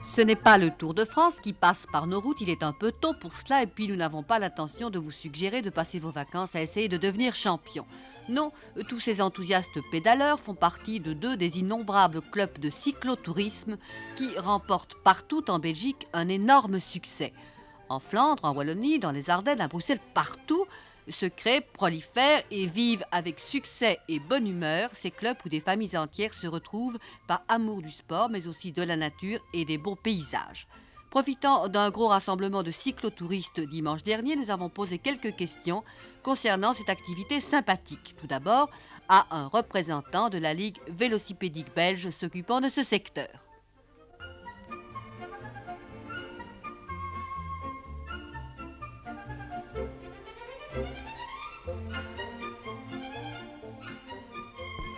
Ce n'est pas le Tour de France qui passe par nos routes, il est un peu tôt pour cela et puis nous n'avons pas l'intention de vous suggérer de passer vos vacances à essayer de devenir champion. Non, tous ces enthousiastes pédaleurs font partie de deux des innombrables clubs de cyclotourisme qui remportent partout en Belgique un énorme succès. En Flandre, en Wallonie, dans les Ardennes, à Bruxelles, partout, se créent, prolifèrent et vivent avec succès et bonne humeur ces clubs où des familles entières se retrouvent par amour du sport, mais aussi de la nature et des beaux paysages. Profitant d'un gros rassemblement de cyclotouristes dimanche dernier, nous avons posé quelques questions concernant cette activité sympathique. Tout d'abord, à un représentant de la Ligue vélocipédique belge s'occupant de ce secteur.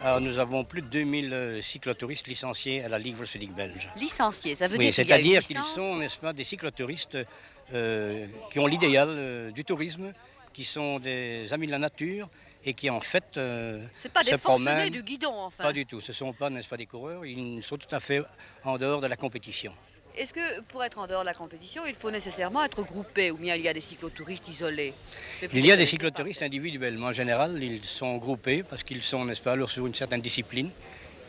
Alors, nous avons plus de 2000 cyclotouristes licenciés à la Ligue vélocipédique belge. Licenciés, ça veut Oui, dire qu'il y a une c'est-à-dire qu'ils licence. sont, n'est-ce pas, des cyclotouristes qui ont l'idéal du tourisme, qui sont des amis de la nature et qui en fait C'est pas se des forcenés promènent. du guidon, enfin. Pas du tout, ce ne sont pas, n'est-ce pas, des coureurs, ils sont tout à fait en dehors de la compétition. Est-ce que pour être en dehors de la compétition, il faut nécessairement être groupé ou bien il y a des cyclotouristes isolés? Il y a des cyclotouristes individuellement. En général, ils sont groupés parce qu'ils sont, n'est-ce pas, alors sur une certaine discipline.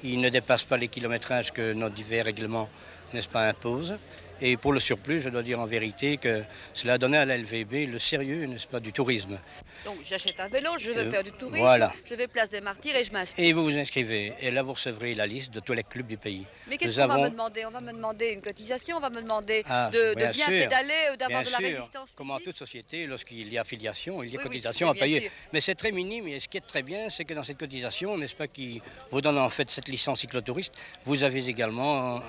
Ils ne dépassent pas les kilométrages que nos divers règlements, n'est-ce pas, imposent. Et pour le surplus, je dois dire en vérité que cela a donné à la LVB le sérieux, n'est-ce pas, du tourisme. Donc j'achète un vélo, je veux faire du tourisme, Voilà. je vais place des Martyrs et je m'inscris. Et vous vous inscrivez. Et là, vous recevrez la liste de tous les clubs du pays. Mais qu'est-ce Nous qu'on va me avons- demander? On va me demander une cotisation, on va me demander Ah, de bien bien sûr, pédaler, d'avoir bien de la sûr. résistance Comme en physique. toute société, lorsqu'il y a affiliation, il y a Oui, oui, cotisation c'est à bien payer. sûr. Mais c'est très minime et ce qui est très bien, c'est que dans cette cotisation, n'est-ce pas, qui vous donne en fait cette licence cyclotouriste, vous avez également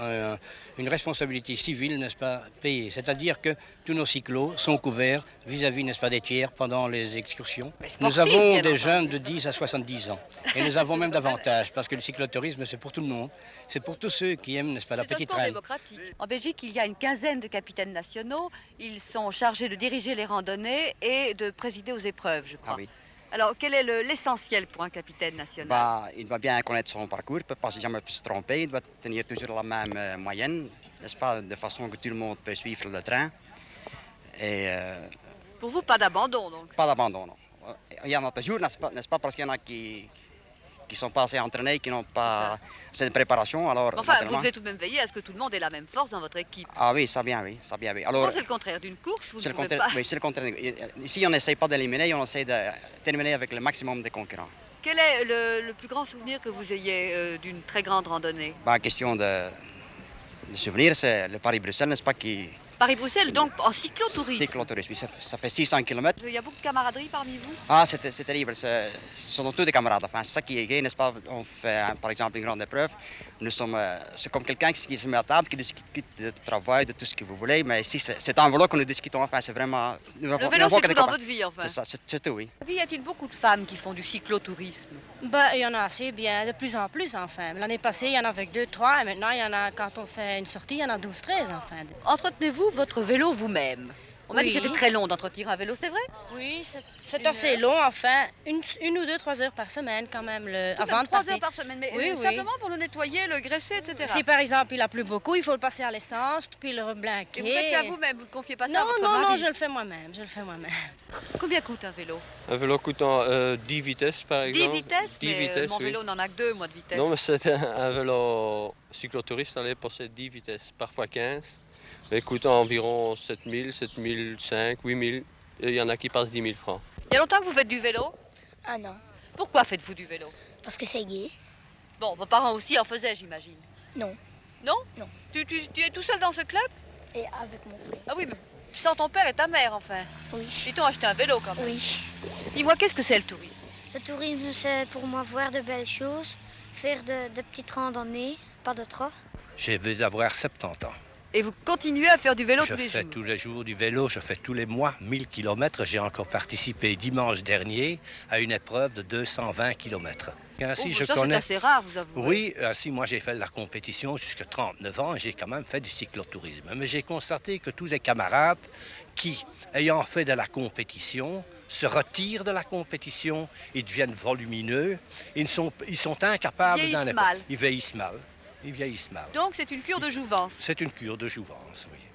une responsabilité civile, n'est-ce pas, payée. C'est-à-dire que tous nos cyclos sont couverts vis-à-vis, n'est-ce pas, des tiers pendant les excursions. Mais sportifs, Nous avons bien des entendu. jeunes de 10 à 70 ans. Et nous avons même davantage, parce que le cyclotourisme, c'est pour tout le monde. C'est pour tous ceux qui aiment, n'est-ce pas, la C'est un petite sport traîne. démocratique. En Belgique, il y a une quinzaine de capitaines nationaux. Ils sont chargés de diriger les randonnées et de présider aux épreuves, je crois. Ah oui. Alors, quel est l'essentiel pour un capitaine national? Bah, il doit bien connaître son parcours, il ne peut pas jamais se tromper, il doit tenir toujours la même moyenne, n'est-ce pas, de façon que tout le monde peut suivre le train. Et Pour vous, pas d'abandon, donc. pas d'abandon, non. Il y en a toujours, n'est-ce pas, parce qu'il y en a qui sont pas assez entraînés, qui n'ont pas assez de préparation, alors Enfin, vous naturellement- devez tout de même veiller à ce que tout le monde ait la même force dans votre équipe. Ah oui, ça bien, oui, ça bien, oui. Bon, c'est le contraire d'une course, vous c'est ne le pouvez contraire, pas. oui, c'est le contraire. Ici, on n'essaie pas d'éliminer, on essaie de terminer avec le maximum de concurrents. Quel est le plus grand souvenir que vous ayez d'une très grande randonnée? Bah, question de souvenir, c'est le Paris-Bruxelles, n'est-ce pas, qui... Paris-Bruxelles, donc en cyclotourisme. Cyclotourisme, oui, ça fait 600 km. Il y a beaucoup de camaraderie parmi vous? Ah, c'est terrible, ce sont tous des camarades. Enfin, c'est ça qui est gai, n'est-ce pas? On fait, par exemple, une grande épreuve. Nous sommes, c'est comme quelqu'un qui se met à table, qui discute de travail, de tout ce que vous voulez. Mais ici, c'est en vélo que nous discutons. Enfin, c'est vraiment... Le vélo, c'est tout dans votre vie, enfin. C'est ça, c'est tout, oui. Y a-t-il beaucoup de femmes qui font du cyclotourisme? Bah, il y en a assez bien, de plus en plus enfin. L'année passée, il y en avait que 2, 3, et maintenant, il y en a, quand on fait une sortie, il y en a 12, 13 enfin. Entretenez-vous votre vélo vous-même? On m'a dit que Oui. c'était très long d'entretenir un vélo, c'est vrai? Oui, c'est assez long, enfin. Une ou deux, 3 heures par semaine quand même, avant de 3 partir. heures par semaine, mais Oui, oui. simplement pour le nettoyer, le graisser, etc. Si par exemple, il a plu beaucoup, il faut le passer à l'essence, puis le reblinquer. Et vous faites ça vous-même, vous ne confiez pas ça à Non, votre non, mari? non, je le fais moi-même, je le fais moi-même. Combien coûte un vélo? Un vélo coûtant 10 vitesses par 10 exemple. vitesses? 10 Mais vitesses, mon oui. vélo n'en a que 2, moi, de vitesse. Non, mais c'est un vélo cyclotouriste, allez, possède 10 vitesses, parfois 15. Mais coûte environ 7000, 7005, 8000. Et il y en a qui passent 10 000 francs. Il y a longtemps que vous faites du vélo? Ah non, Pourquoi faites-vous du vélo? parce que c'est gay. Bon, vos parents aussi en faisaient, j'imagine. Non. Non? Non. Tu es tout seul dans ce club? Et avec mon frère. Ah oui, mais sans ton père et ta mère, enfin. Oui. Ils t'ont acheté un vélo quand même. Oui. Dis-moi, qu'est-ce que c'est le tourisme? Le tourisme, c'est pour moi voir de belles choses, faire de petites randonnées, pas de trop. Je vais avoir 70 ans. Et vous continuez à faire du vélo Je tous les fais jours? tous les jours du vélo, je fais tous les mois 1000 km. J'ai encore participé dimanche dernier à une épreuve de 220 km. Ainsi, Oh, je ça, connais. c'est assez rare, vous avouez. Oui, ainsi, moi j'ai fait de la compétition jusqu'à 39 ans et j'ai quand même fait du cyclotourisme. Mais j'ai constaté que tous les camarades qui, ayant fait de la compétition, se retirent de la compétition, ils deviennent volumineux, ils sont incapables Vieillissent d'un effort. mal. Ils vieillissent mal. Ils vieillissent mal. Donc c'est une cure de jouvence. C'est une cure de jouvence, oui.